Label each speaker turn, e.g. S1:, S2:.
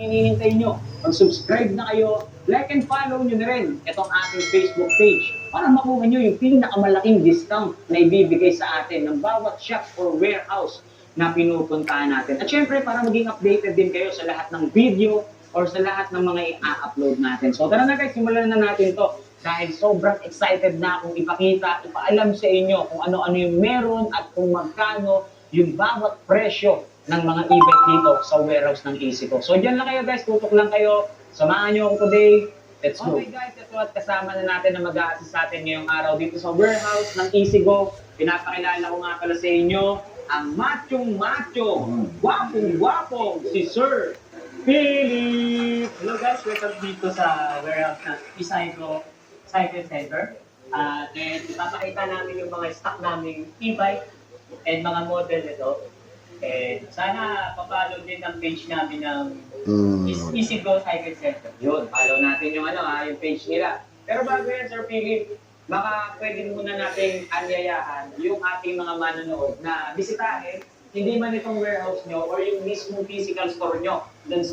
S1: hinihintay nyo? Mag-subscribe na kayo, like and follow nyo na rin itong ating Facebook page para makuha nyo yung pinakamalaking discount na ibibigay sa atin ng bawat shop or warehouse na pinupuntahan natin. At syempre, para maging updated din kayo sa lahat ng video or sa lahat ng mga i-upload natin. So tara na guys, simulan na natin to. Dahil sobrang excited na akong ipakita, ipaalam sa inyo kung ano-ano yung meron at kung magkano yung bawat presyo ng mga e-bike dito sa warehouse ng EasyGo. So dyan lang kayo guys, tutok lang kayo. Samahan nyo ako today. Let's go. Okay guys, ito at kasama na natin na mag-a-assist sa atin ngayong araw dito sa warehouse ng EasyGo. Pinapakilala ko nga pala sa inyo ang machong-macho, gwapong-gwapong si Sir Philip!
S2: Hello guys, welcome dito sa warehouse ng EasyGo Cycle Center. And ipapakita namin yung mga stock naming e-bike and mga model nito. And sana papalo din ang page namin ng EasyGo Cycle Center.
S1: Yun, follow natin yung yung page nila. Pero bago yan, Sir Philip, baka pwede muna nating anyayahan yung ating mga manonood na bisitahin, hindi man itong warehouse nyo or yung mismo physical store nyo dun sa